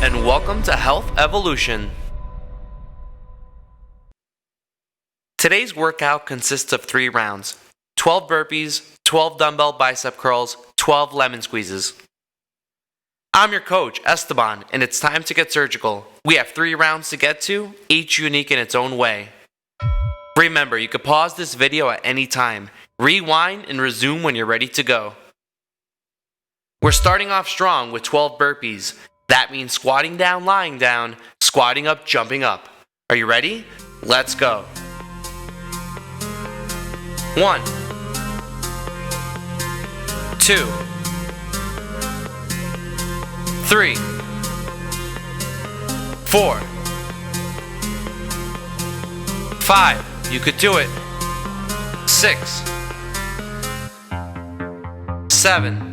and welcome to Health Evolution. Today's workout consists of 3 rounds: 12 burpees, 12 dumbbell bicep curls, 12 lemon squeezes. I'm your coach, Esteban, and it's time to get surgical. We have 3 rounds to get to, each unique in its own way. Remember, you can pause this video at any time, rewind, and resume when you're ready to go. We're starting off strong with 12 burpees. That means squatting down, lying down, squatting up, jumping up. Are you ready? Let's go. 1, 2, 3, 4, 5. You could do it. 6, 7,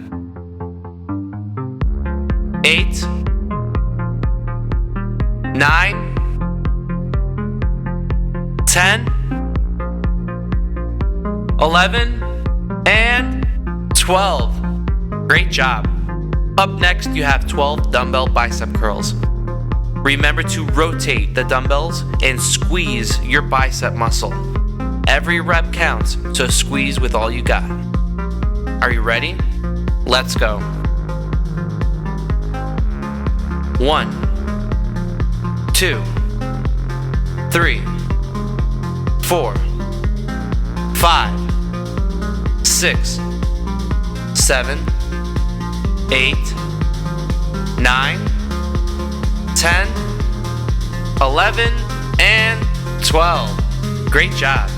8, 9, 10, 11, and 12. Great job. Up next, you have 12 dumbbell bicep curls. Remember to rotate the dumbbells and squeeze your bicep muscle. Every rep counts, so squeeze with all you got. Are you ready? Let's go. 1, 2, 3, 4, 5, 6, 7, 8, 9, 10, 11, and 12. Great job.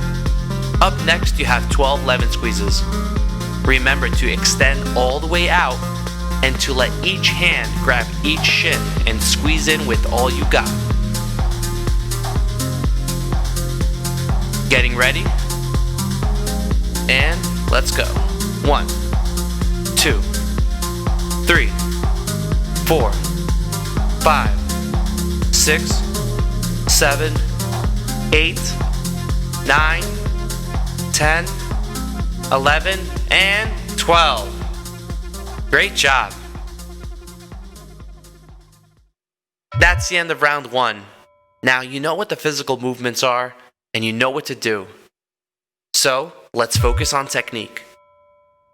Up next, you have 12 lemon squeezes. Remember to extend all the way out and to let each hand grab each shin and squeeze in with all you got. Getting ready? And let's go. 1, 2, 3, 4, 5, 6, 7, 8, 9, 10, 11, and 12. Great job. That's the end of round 1. Now you know what the physical movements are, and you know what to do. So, let's focus on technique.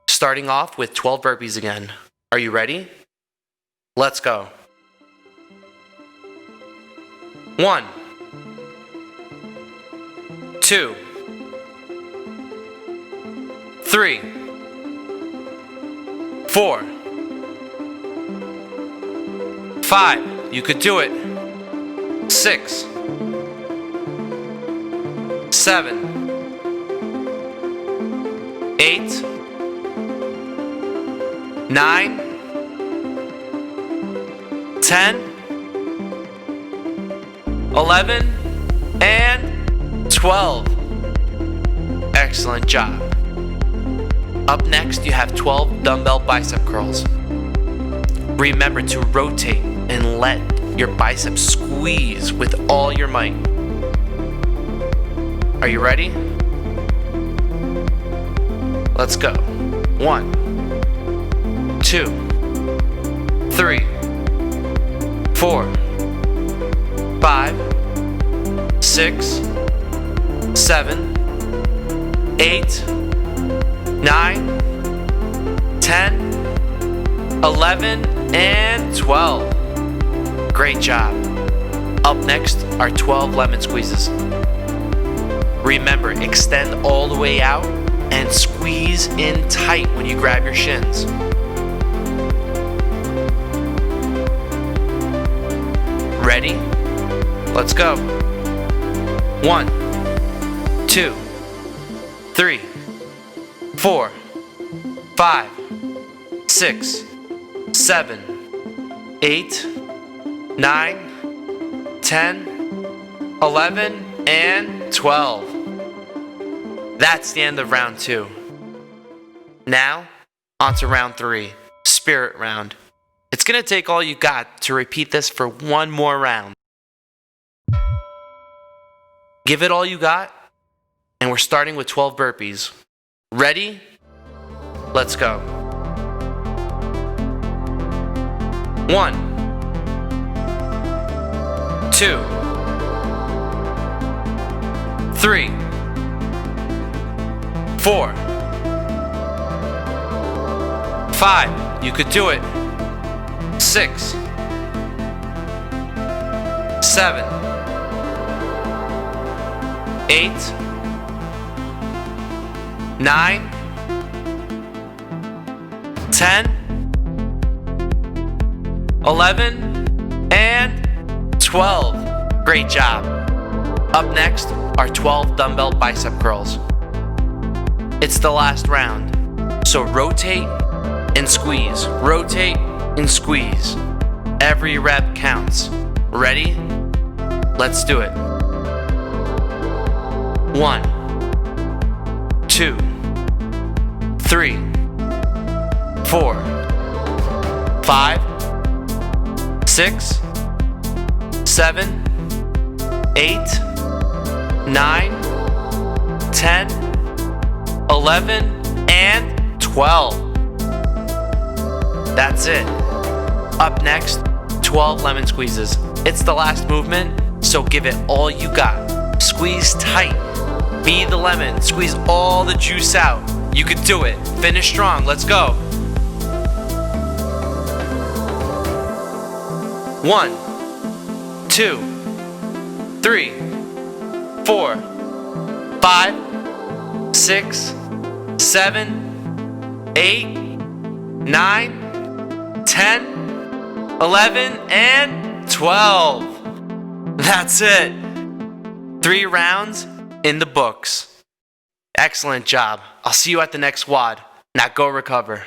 Starting off with 12 burpees again. Are you ready? Let's go. 1, 2, 3, 4, 5. You could do it. 6, 7, 8, 9, 10, 11, and 12. Excellent job. Up next, you have 12 dumbbell bicep curls. Remember to rotate and let your biceps squeeze with all your might. Are you ready? Let's go. 1, 2, 3, 4, 5, 6, 7, 8, 9, 10, 11, and 12. Great job. Up next are 12 lemon squeezes. Remember, extend all the way out and squeeze in tight when you grab your shins. Ready? Let's go. 1, 2, 3, 4, 5, 6, 7, 8, 9, 10, 11, and 12. That's the end of round 2. Now, on to round 3, spirit round. It's going to take all you got to repeat this for one more round. Give it all you got, and we're starting with 12 burpees. Ready? Let's go. 1, 2, 3, 4, 5, you could do it. 6, 7, 8, 9, 10, 11, and 12. Great job. Up next are 12 dumbbell bicep curls. It's the last round, so rotate and squeeze. Rotate and squeeze. Every rep counts. Ready? Let's do it. 1, 2, 3, 4, 5, 6, 7, 8, 9, 10, 11, and 12. That's it. Up next, 12 lemon squeezes. It's the last movement, so give it all you got. Squeeze tight. Be the lemon. Squeeze all the juice out. You could do it. Finish strong. Let's go. 1, 2, 3, 4, 5, 6, 7, 8, 9, 10, 11, and 12. That's it. 3 rounds in the books. Excellent job. I'll see you at the next WOD. Now go recover.